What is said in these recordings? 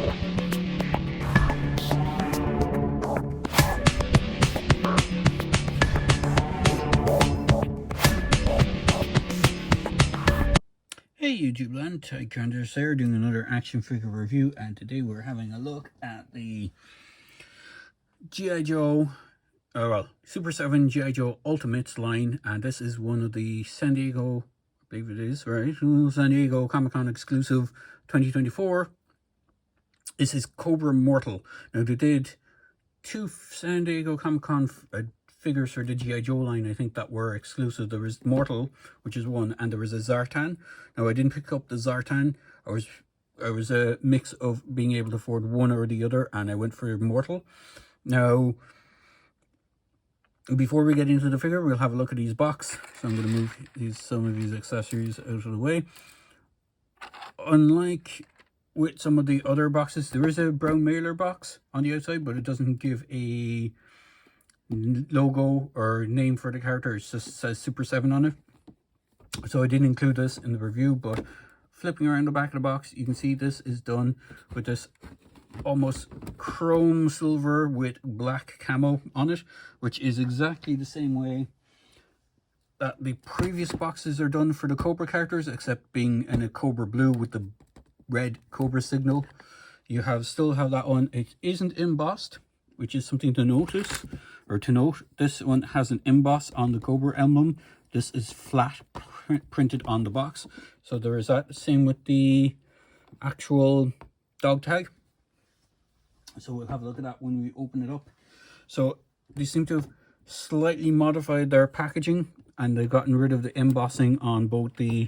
Hey YouTube land, Tycondrius there, doing another action figure review, and today we're having a look at the G.I. Joe, Super 7 Gi Joe Ultimates line, and this is one of the San Diego, I believe it is, right, San Diego Comic-Con exclusive 2024. This is Cobra Mortal. Now they did two San Diego Comic-Con figures for the G.I. Joe line, I think, that were exclusive. There was Mortal, which is one, and there was a Zartan. Now, I didn't pick up the Zartan. I was a mix of being able to afford one or the other, and I went for Mortal. Now, before we get into the figure, we'll have a look at his box. So I'm going to move some of these accessories out of the way. Unlike with some of the other boxes, there is a brown mailer box on the outside, but it doesn't give a logo or name for the character. It just says Super 7 on it, so I didn't include this in the review. But flipping around the back of the box, you can see this is done with this almost chrome silver with black camo on it, which is exactly the same way that the previous boxes are done for the Cobra characters, except being in a Cobra blue with the red Cobra signal. You still have that one. It isn't embossed, which is something to notice. Or to note, this one has an emboss on the Cobra emblem. This is flat printed on the box. So there is that. Same with the actual dog tag. So we'll have a look at that when we open it up. So they seem to have slightly modified their packaging, and they've gotten rid of the embossing on both the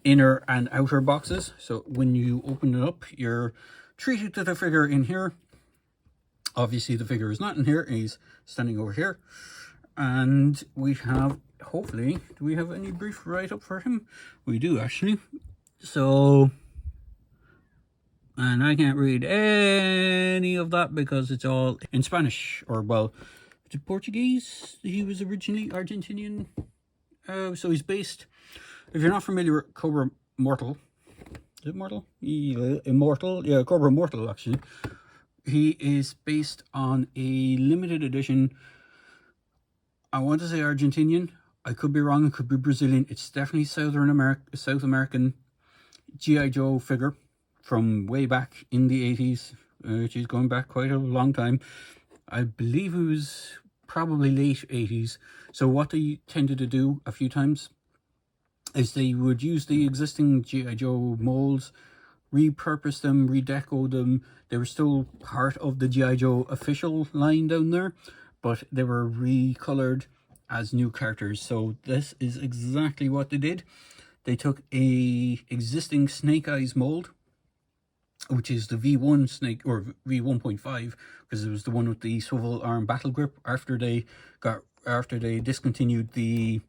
inner and outer boxes. So when you open it up, you're treated to the figure in here. Obviously the figure is not in here, he's standing over here. And we have, hopefully, do we have any brief write-up for him? We do, actually. So, and I can't read any of that because it's all in Spanish, or, well, it's Portuguese. He was originally Argentinian. So he's based, if you're not familiar with Cobra Mortal, is it Mortal? Yeah, Immortal? Yeah, Cobra Mortal, actually. He is based on a limited edition, I want to say Argentinian. I could be wrong, it could be Brazilian. It's definitely South American G.I. Joe figure from way back in the 80s, which is going back quite a long time. I believe it was probably late 80s. So what they tended to do a few times is they would use the existing G.I. Joe molds, repurpose them, redeco them. They were still part of the G.I. Joe official line down there, but they were recolored as new characters. So this is exactly what they did. They took a existing Snake Eyes mold, which is the V1 Snake, or V1.5, because it was the one with the swivel arm battle grip after they discontinued the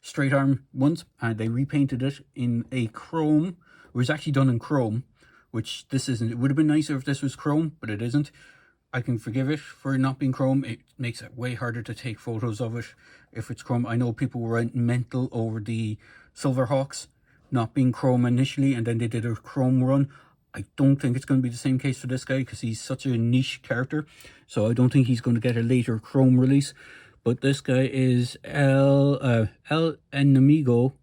straight arm ones, and they repainted it in a chrome. It was actually done in chrome, which this isn't. It would have been nicer if this was chrome, but it isn't. I can forgive it for not being chrome. It makes it way harder to take photos of it if it's chrome. I know people were mental over the Silverhawks not being chrome initially, and then they did a chrome run. I don't think it's going to be the same case for this guy, because he's such a niche character. So I don't think he's going to get a later chrome release. But this guy is El Enemigo,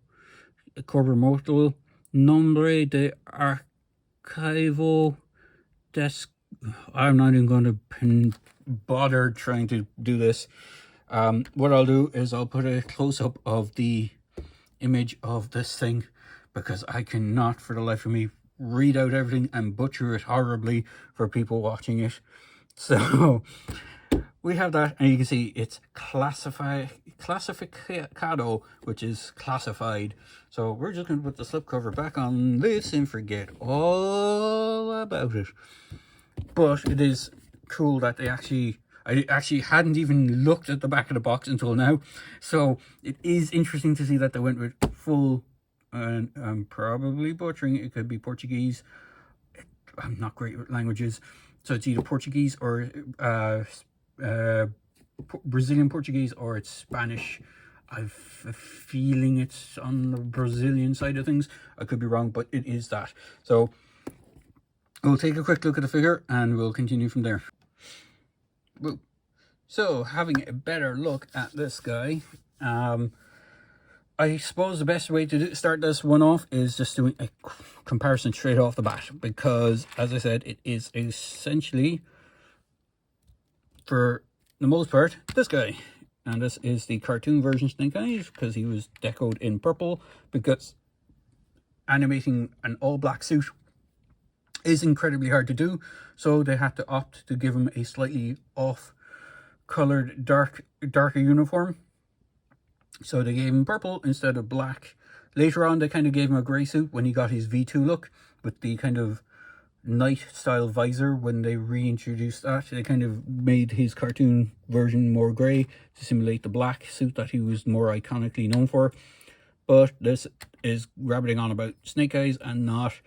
Cobra Mortal, Nombre de Archivo des... I'm not even going to bother trying to do this. What I'll do is I'll put a close-up of the image of this thing, because I cannot for the life of me read out everything and butcher it horribly for people watching it. So we have that, and you can see it's classificado, which is classified. So we're just going to put the slipcover back on this and forget all about it. But it is cool that they I actually hadn't even looked at the back of the box until now. So it is interesting to see that they went with full, and I'm probably butchering it. It could be Portuguese. I'm not great with languages. So it's either Portuguese or Brazilian Portuguese, or it's Spanish. I've a feeling it's on the Brazilian side of things. I could be wrong, but it is that. So we'll take a quick look at the figure and we'll continue from there. Woo. So, having a better look at this guy, I suppose the best way to start this one off is just doing a comparison straight off the bat, because, as I said, it is essentially, for the most part, this guy. And this is the cartoon version Snake Eyes, because he was decoed in purple, because animating an all-black suit is incredibly hard to do, so they had to opt to give him a slightly off-colored, darker uniform. So they gave him purple instead of black. Later on, they kind of gave him a grey suit when he got his V2 look, with the kind of knight-style visor. When they reintroduced that, they kind of made his cartoon version more grey to simulate the black suit that he was more iconically known for. But this is rabbiting on about Snake Eyes and not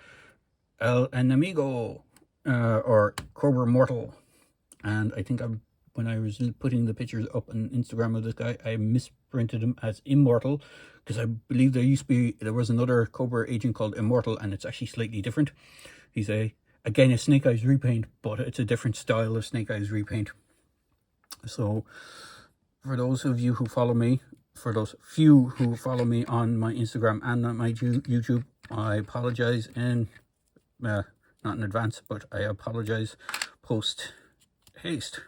El Enemigo or Cobra Mortal. And I think when I was putting the pictures up on Instagram of this guy, I misprinted him as Immortal, because I believe there was another Cobra agent called Immortal, and it's actually slightly different. He's again a Snake Eyes repaint, but it's a different style of Snake Eyes repaint. So for those of you who follow me, for those few who follow me on my Instagram and on my YouTube, I apologize not in advance, but I apologize post haste.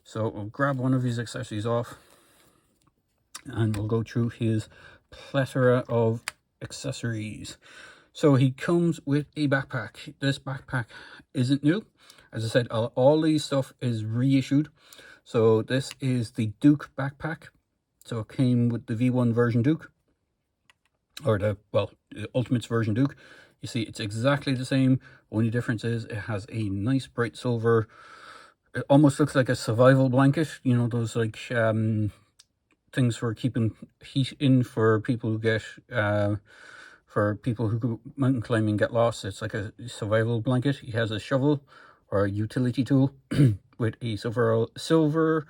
So we'll grab one of his accessories off and we'll go through his plethora of accessories. So he comes with a backpack. This backpack isn't new. As I said, all these stuff is reissued. So this is the Duke backpack. So it came with the V1 version Duke, or the Ultimates version Duke. You see, it's exactly the same. Only difference is it has a nice bright silver. It almost looks like a survival blanket. You know, those like things for keeping heat in for people who get for people who go mountain climbing, get lost. It's like a survival blanket. He has a shovel, or a utility tool, with a silver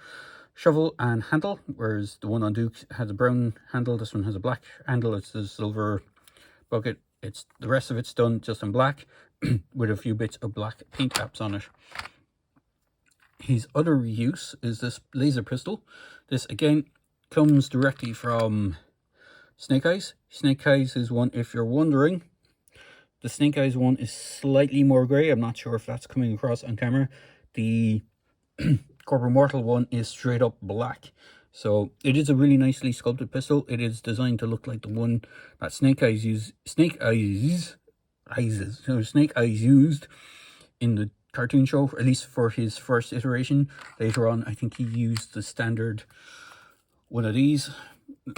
shovel and handle, whereas the one on Duke has a brown handle. This one has a black handle. It's the silver bucket. The rest of it's done just in black with a few bits of black paint apps on it. His other use is this laser pistol. This again comes directly from Snake Eyes. Snake Eyes is one, if you're wondering, the Snake Eyes one is slightly more grey. I'm not sure if that's coming across on camera. The Cobra Mortal one is straight up black. So it is a really nicely sculpted pistol. It is designed to look like the one that Snake Eyes used in the cartoon show, at least for his first iteration. Later on, I think he used the standard one of these,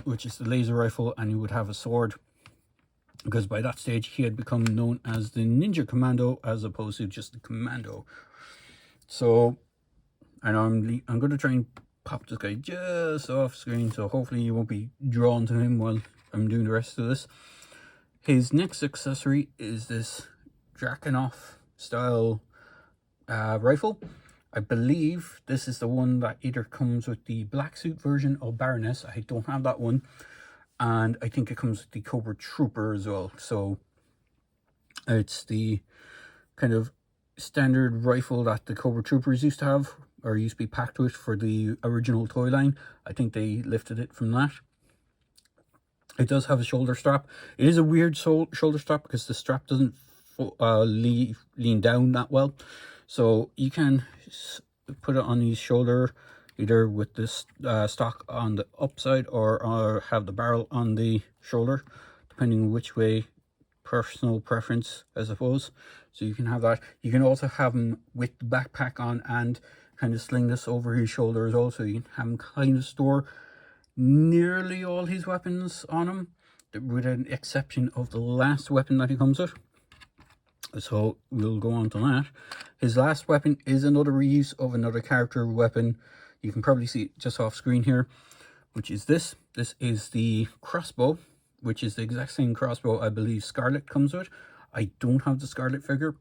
which is the laser rifle, and he would have a sword, because by that stage he had become known as the Ninja Commando as opposed to just the Commando. So I know I'm going to try and pop this guy just off screen, so hopefully you won't be drawn to him while I'm doing the rest of this. His next accessory is this Drakenhof style rifle. I believe this is the one that either comes with the black suit version or Baroness. I don't have that one. And I think it comes with the Cobra Trooper as well. So it's the kind of standard rifle that the Cobra Troopers used to have, or used to be packed with for the original toy line. I think they lifted it from that. It does have a shoulder strap. It is a weird shoulder strap because the strap doesn't lean down that well. So you can put it on his shoulder either with this stock on the upside, or have the barrel on the shoulder, depending which way, personal preference, I suppose. So you can have that. You can also have him with the backpack on and kind of sling this over his shoulder as well. So you can have him kind of store nearly all his weapons on him, with an exception of the last weapon that he comes with. So we'll go on to that. His last weapon is another reuse of another character weapon. You can probably see it just off screen here, which is this. This is the crossbow, which is the exact same crossbow I believe Scarlet comes with. I don't have the Scarlet figure.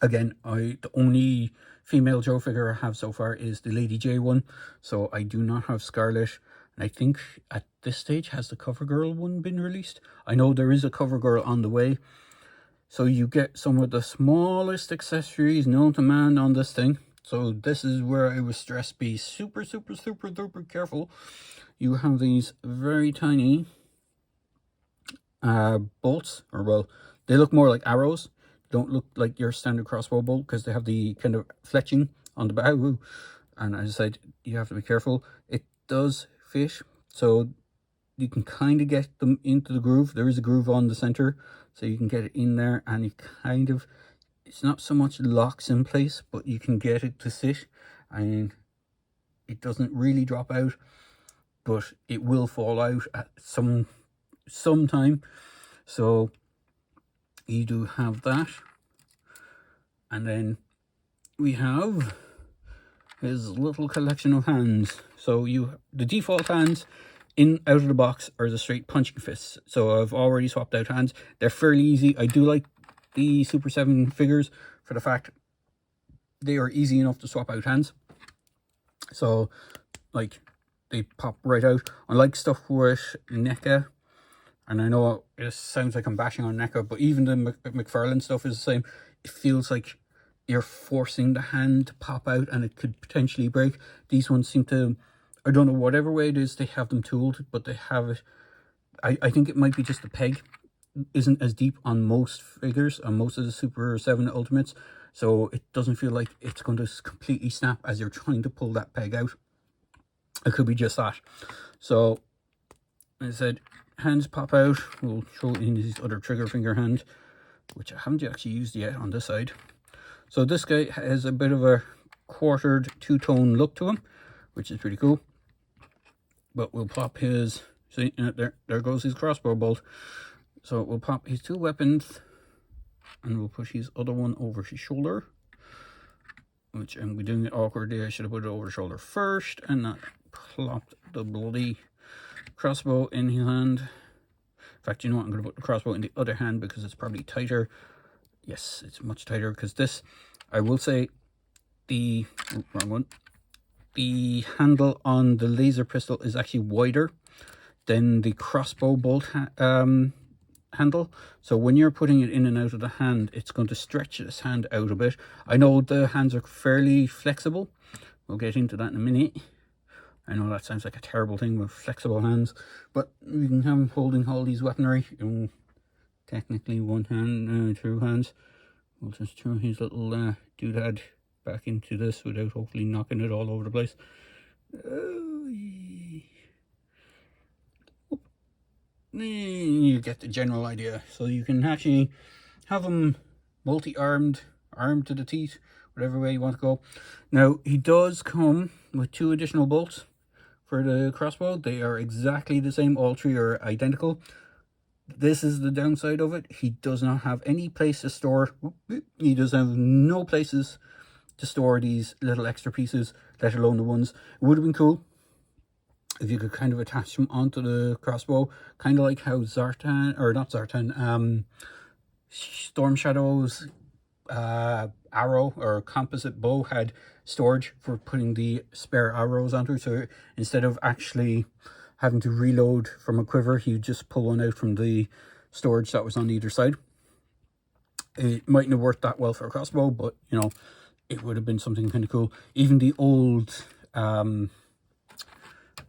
Again, the only female Joe figure I have so far is the Lady J one, so I do not have Scarlet. And I think at this stage, has the CoverGirl one been released? I know there is a CoverGirl on the way. So you get some of the smallest accessories known to man on this thing. So this is where I was stressed, be super duper careful. You have these very tiny bolts, or well, they look more like arrows. Don't look like your standard crossbow bolt because they have the kind of fletching on the back. And as I said, you have to be careful. It does fit, so you can kind of get them into the groove. There is a groove on the center, so you can get it in there, and it kind of, it's not so much locks in place, but you can get it to sit, and it doesn't really drop out, but it will fall out at some time. So you do have that. And then we have his little collection of hands. So the default hands out of the box are the straight punching fists. So I've already swapped out hands. They're fairly easy. I do like the Super 7 figures for the fact they are easy enough to swap out hands. So like they pop right out. Unlike stuff with NECA, and I know it sounds like I'm bashing on NECA, but even the McFarlane stuff is the same. It feels like you're forcing the hand to pop out and it could potentially break. These ones seem to, I don't know, whatever way it is, they have them tooled, but they have it. I think it might be just the peg isn't as deep on most figures, on most of the Super 7 Ultimates. So it doesn't feel like it's going to completely snap as you're trying to pull that peg out. It could be just that. So, as I said, hands pop out. We'll show it in his other trigger finger hand, which I haven't actually used yet on this side. So this guy has a bit of a quartered two-tone look to him, which is pretty cool. But we'll pop his, see, there goes his crossbow bolt. So we'll pop his two weapons, and we'll push his other one over his shoulder, which I'm doing it awkwardly. I should have put it over the shoulder first, and not plopped the bloody crossbow in his hand. In fact, you know what? I'm going to put the crossbow in the other hand because it's probably tighter. Yes, it's much tighter because this, I will say, wrong one. The handle on the laser pistol is actually wider than the crossbow bolt handle. So when you're putting it in and out of the hand, it's going to stretch this hand out a bit. I know the hands are fairly flexible. We'll get into that in a minute. I know that sounds like a terrible thing with flexible hands, but we can have him holding all these weaponry. Technically one hand, two hands. We'll just throw his little doodad back into this without hopefully knocking it all over the place. You get the general idea. So you can actually have him multi-armed, armed to the teeth, whatever way you want to go. Now, he does come with 2 additional bolts for the crossbow. They are exactly the same. All 3 are identical. This is the downside of it. He does not have any place to store. He does have no places to store these little extra pieces, let alone the ones. It would have been cool if you could kind of attach them onto the crossbow, kind of like how Zartan, or not Zartan, Storm Shadow's arrow or composite bow had storage for putting the spare arrows onto it. So instead of actually having to reload from a quiver, he would just pull one out from the storage that was on either side. It mightn't have worked that well for a crossbow, but you know, it would have been something kind of cool. Even the old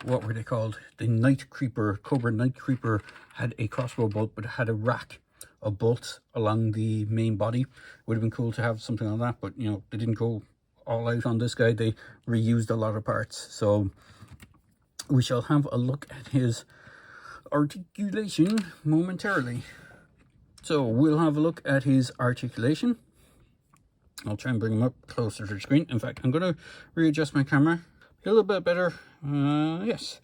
what were they called? The Night Creeper, Cobra Night Creeper, had a crossbow bolt, but it had a rack of bolts along the main body. It would have been cool to have something like that, but you know, they didn't go all out on this guy. They reused a lot of parts. So we shall have a look at his articulation momentarily. So we'll have a look at his articulation. I'll try and bring him up closer to the screen. In fact, I'm going to readjust my camera a little bit better. Yes.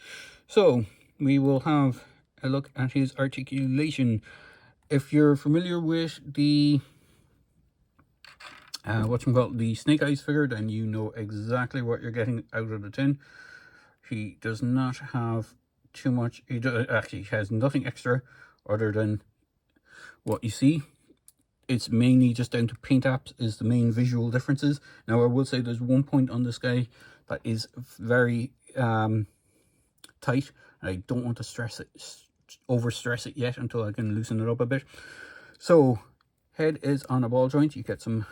So we will have a look at his articulation. If you're familiar with the the Snake Eyes figure, then you know exactly what you're getting out of the tin. He does not have too much. He actually has nothing extra other than what you see. It's mainly just down to paint apps is the main visual differences. Now I will say there's one point on this guy that is very tight. I don't want to over stress it yet until I can loosen it up a bit. So Head is on a ball joint. You get some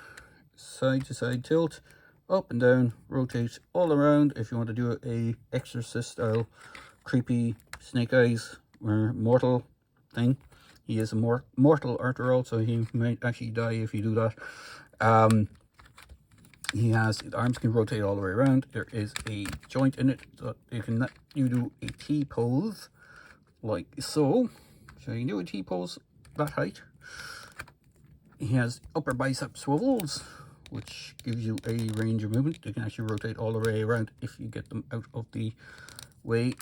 side to side tilt, up and down, rotate all around. If you want to do a exorcist style creepy snake eyes or mortal thing, he is a mortal after all, so he might actually die if you do that. He has, the arms can rotate all the way around. There is a joint in it so you can let you do a T pose like so. So you can do a T pose that height. He has upper bicep swivels, which gives you a range of movement. You can actually rotate all the way around if you get them out of the way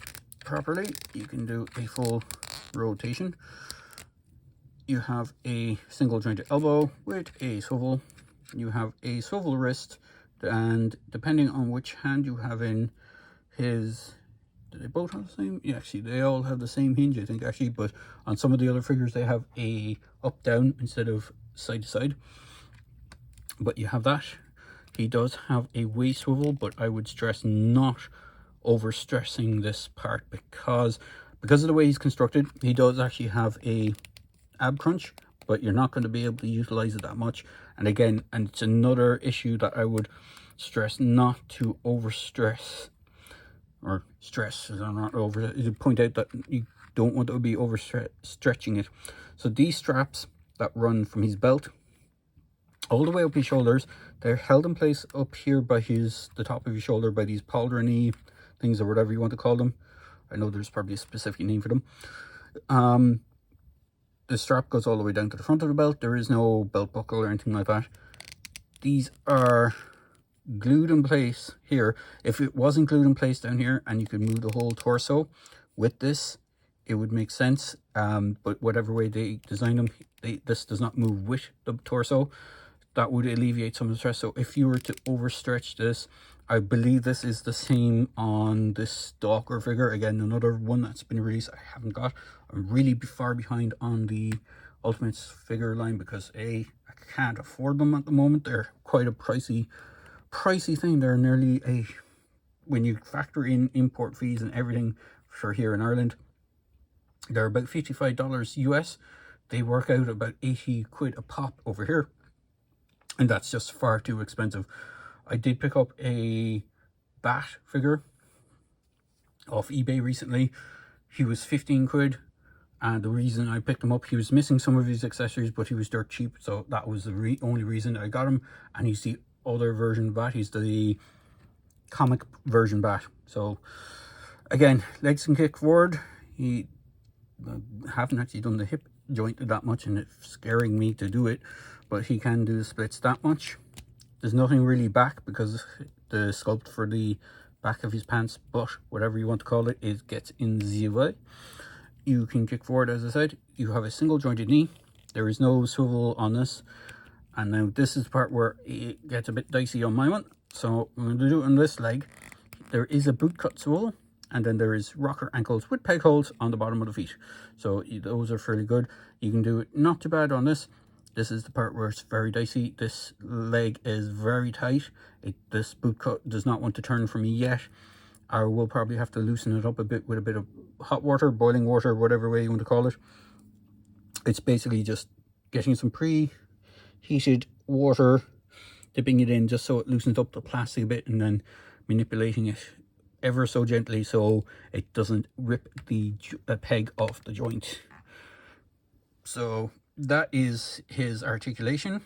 properly. You can do a full rotation. You have a single jointed elbow with a swivel. You have a swivel wrist, and depending on which hand you have in his, do they both have the same? Yeah, actually they all have the same hinge, I think, actually, but on some of the other figures they have a up down instead of side to side. But you have that. He does have a waist swivel, but I would stress not over stressing this part because of the way he's constructed. He does actually have a ab crunch, but you're not going to be able to utilize it that much. And again, and it's another issue that I would stress not to over stress, or stress, not over, point out that you don't want to be over stretching it. So these straps that run from his belt all the way up his shoulders, they're held in place up here by the top of his shoulder by these pauldrony things, or whatever you want to call them. I know there's probably a specific name for them. The strap goes all the way down to the front of the belt. There is no belt buckle or anything like that. These are glued in place here. If it wasn't glued in place down here and you could move the whole torso with this, it would make sense. But whatever way they design them, this does not move with the torso. That would alleviate some of the stress. So if you were to overstretch this, I believe this is the same on this Stalker figure. Again, another one that's been released I haven't got. I'm really far behind on the Ultimates figure line because I can't afford them at the moment. They're quite a pricey thing. They're nearly when you factor in import fees and everything for here in Ireland, they're about $55 US. They work out about 80 quid a pop over here, and that's just far too expensive. I did pick up a Bat figure off eBay recently. He was 15 quid, and the reason I picked him up, he was missing some of his accessories, but he was dirt cheap, so that was the only reason I got him. And he's the other version of Bat. He's the comic version Bat. So again, legs can kick forward. He haven't actually done the hip joint that much, and it's scaring me to do it, but he can do the splits that much. There's nothing really back because the sculpt for the back of his pants, but whatever you want to call it, it gets in the way. You can kick forward, as I said. You have a single jointed knee. There is no swivel on this. And now this is the part where it gets a bit dicey on my one. So I'm going to do it on this leg. There is a boot cut swivel, and then there is rocker ankles with peg holes on the bottom of the feet. So those are fairly good. You can do it not too bad on this. This is the part where it's very dicey. This leg is very tight. This boot cut does not want to turn for me yet. I will probably have to loosen it up a bit with a bit of hot water, boiling water, whatever way you want to call it. It's basically just getting some preheated water, dipping it in just so it loosens up the plastic a bit, and then manipulating it ever so gently so it doesn't rip the peg off the joint. So that is his articulation.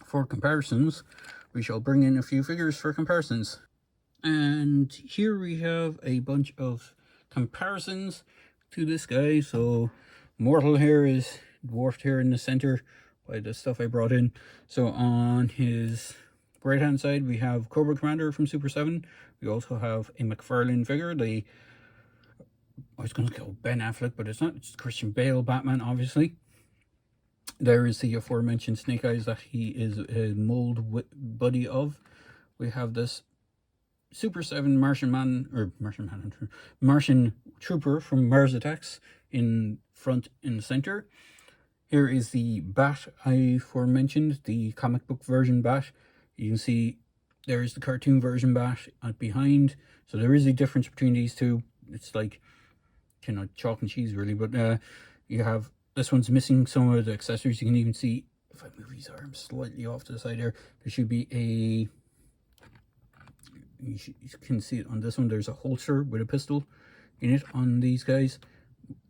For comparisons, we shall bring in a few figures for comparisons. And here we have a bunch of comparisons to this guy. So Mortal here is dwarfed here in the center by the stuff I brought in. So on his right hand side we have Cobra Commander from Super 7. We also have a McFarlane figure. I was going to go Ben Affleck, but it's not. It's Christian Bale Batman, obviously. There is the aforementioned Snake Eyes that he is a mold buddy of. We have this Super 7 Martian Trooper from Mars Attacks in front in the center. Here is the Bat I aforementioned, the comic book version Bat. You can see there is the cartoon version Bat behind. So there is a difference between these two. It's like, chalk and cheese really, but you have, this one's missing some of the accessories. You can even see if I move his arm slightly off to the side there, there should be a, you can see it on this one, there's a holster with a pistol in it on these guys.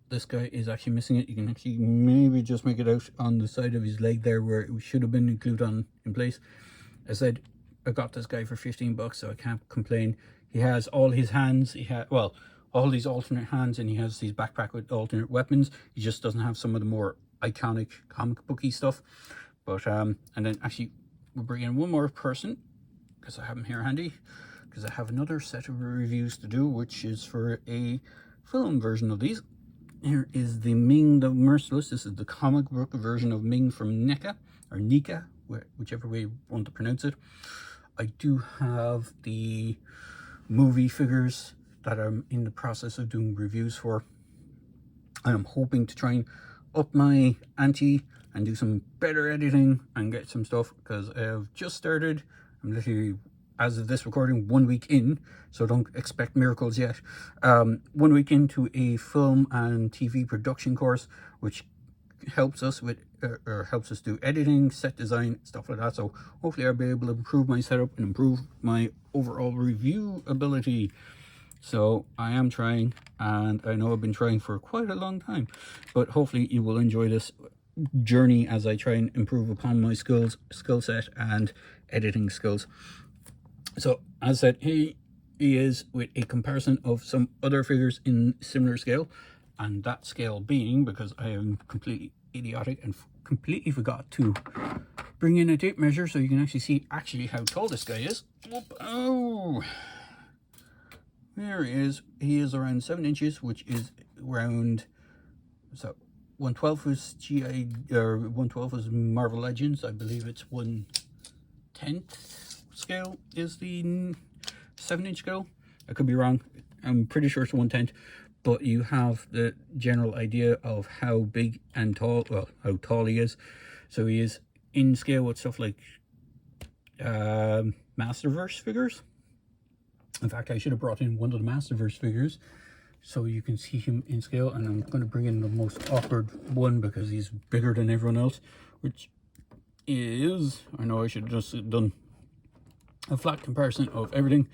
This guy is actually missing it. You can actually maybe just make it out on the side of his leg there where it should have been glued on in place. As I said, I got this guy for 15 bucks, so I can't complain. He has all his hands, he had, well, all these alternate hands, and he has his backpack with alternate weapons. He just doesn't have some of the more iconic comic booky stuff. But and then actually we'll bring in one more person because I have him here handy, because I have another set of reviews to do, which is for a film version of these. Here is the Ming the Merciless. This is the comic book version of Ming from NECA, or Nika, whichever way you want to pronounce it. I do have the movie figures that I'm in the process of doing reviews for. And I'm hoping to try and up my ante and do some better editing and get some stuff, because I have just started. I'm literally, as of this recording, 1 week in, so don't expect miracles yet. 1 week into a film and TV production course, which helps us with helps us do editing, set design, stuff like that. So hopefully I'll be able to improve my setup and improve my overall review ability. So I am trying, and I know I've been trying for quite a long time, but hopefully you will enjoy this journey as I try and improve upon my skill set and editing skills. So as I said, he is with a comparison of some other figures in similar scale, and that scale being, because I am completely idiotic and completely forgot to bring in a tape measure so you can actually see how tall this guy is. Whoop. Oh, there he is. He is around 7 inches, which is around, so 1/12 was GI, or 1/12 was Marvel Legends. I believe it's 1/10 scale is the 7-inch scale. I could be wrong. I'm pretty sure it's 1/10, but you have the general idea of how big and tall, well, how tall he is. So he is in scale with stuff like Masterverse figures. In fact, I should have brought in one of the Masterverse figures so you can see him in scale. And I'm going to bring in the most awkward one because he's bigger than everyone else, which is, I know I should have just done a flat comparison of everything.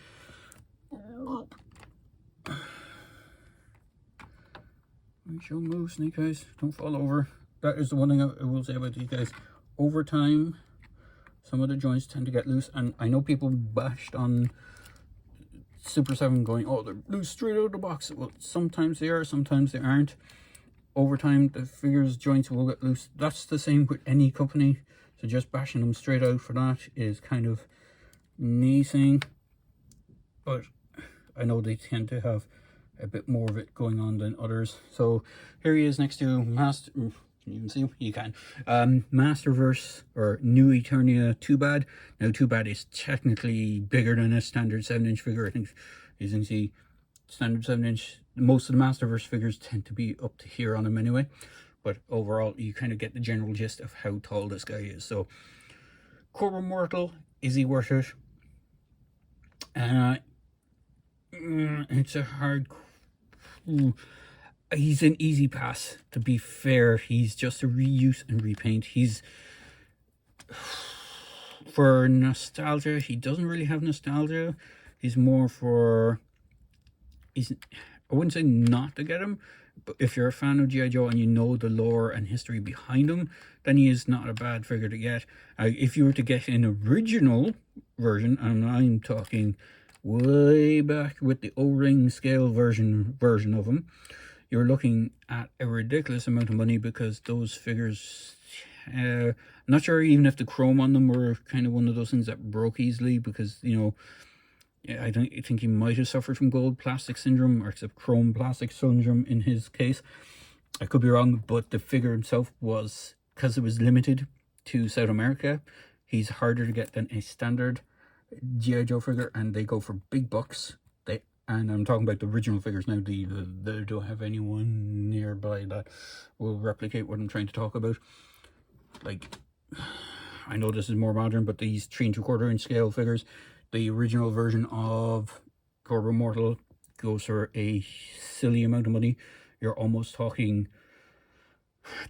Make sure move, Snake Eyes, don't fall over. That is the one thing I will say about these guys. Over time, some of the joints tend to get loose, and I know people bashed on Super 7 going, oh, they're loose straight out of the box. Well, sometimes they are, sometimes they aren't. Over time, the figures' joints will get loose. That's the same with any company, so just bashing them straight out for that is kind of naysaying. But I know they tend to have a bit more of it going on than others. So here he is next to Master, can you even see him? You can. Masterverse, or New Eternia 2-Bad. Now 2-Bad is technically bigger than a standard 7-inch figure. I think, as you can see, standard 7-inch, most of the Masterverse figures tend to be up to here on them anyway. But overall, you kind of get the general gist of how tall this guy is. So, Cobra Mortal, is he worth it? It's a hard... He's an easy pass, to be fair. He's just a reuse and repaint. He's... For nostalgia, he doesn't really have nostalgia. He's more for... I wouldn't say not to get him, but if you're a fan of G.I. Joe and you know the lore and history behind him, then he is not a bad figure to get. If you were to get an original version, and I'm talking way back with the O-ring scale version of him, you're looking at a ridiculous amount of money, because those figures, I'm not sure even if the chrome on them were kind of one of those things that broke easily, because, you know, I think he might have suffered from gold plastic syndrome, or except chrome plastic syndrome in his case. I could be wrong, but the figure himself was, because it was limited to South America, he's harder to get than a standard G.I. Joe figure, and they go for big bucks. And I'm talking about the original figures now. They don't have anyone nearby that will replicate what I'm trying to talk about. Like, I know this is more modern, but these 3 3/4 inch scale figures, the original version of Cobra Mortal goes for a silly amount of money. You're almost talking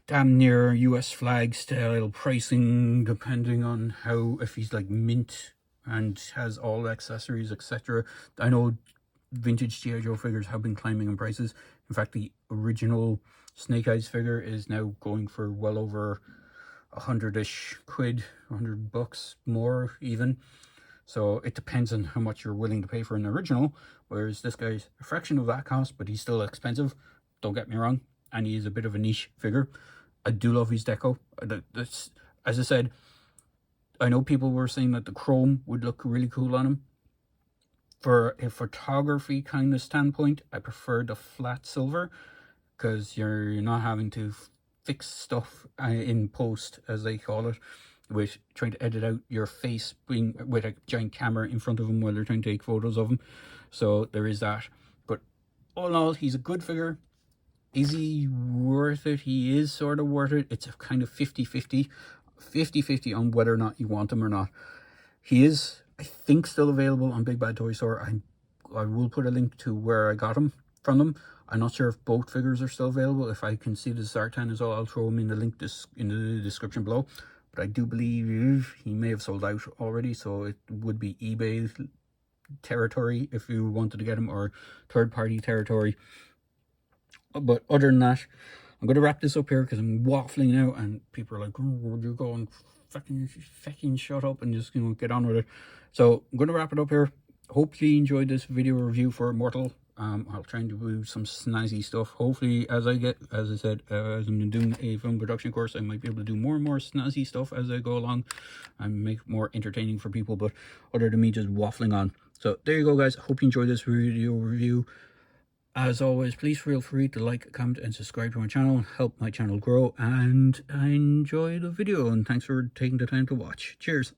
damn near US flag style pricing, depending on how, if he's like mint and has all accessories, etc. I know vintage G.I. Joe figures have been climbing in prices. In fact, the original Snake Eyes figure is now going for well over 100-ish quid, $100 more even. So it depends on how much you're willing to pay for an original, whereas this guy's a fraction of that cost, but he's still expensive, don't get me wrong, and he's a bit of a niche figure. I do love his deco. That's, as I said, I know people were saying that the chrome would look really cool on him. For a photography kind of standpoint, I prefer the flat silver, because you're not having to fix stuff in post, as they call it, with trying to edit out your face being with a giant camera in front of him while they're trying to take photos of him. So there is that. But all in all, he's a good figure. Is he worth it? He is sort of worth it. It's a kind of 50-50 on whether or not you want him or not. He is, I think, still available on Big Bad Toy Store. I will put a link to where I got him from them. I'm not sure if both figures are still available. If I can see the Zartan as well, I'll throw him in the link in the description below. But I do believe he may have sold out already, so it would be eBay territory if you wanted to get him, or third-party territory. But other than that, I'm going to wrap this up here because I'm waffling now, and people are like, oh, you're going fucking shut up and just, you know, get on with it. So I'm going to wrap it up here. Hope you enjoyed this video review for Mortal. I'll try and do some snazzy stuff. Hopefully, as I said, as I'm doing a film production course, I might be able to do more and more snazzy stuff as I go along and make it more entertaining for people, but other than me just waffling on. So there you go, guys. Hope you enjoyed this video review. As always, please feel free to like, comment, and subscribe to my channel. Help my channel grow, and enjoy the video. And thanks for taking the time to watch. Cheers.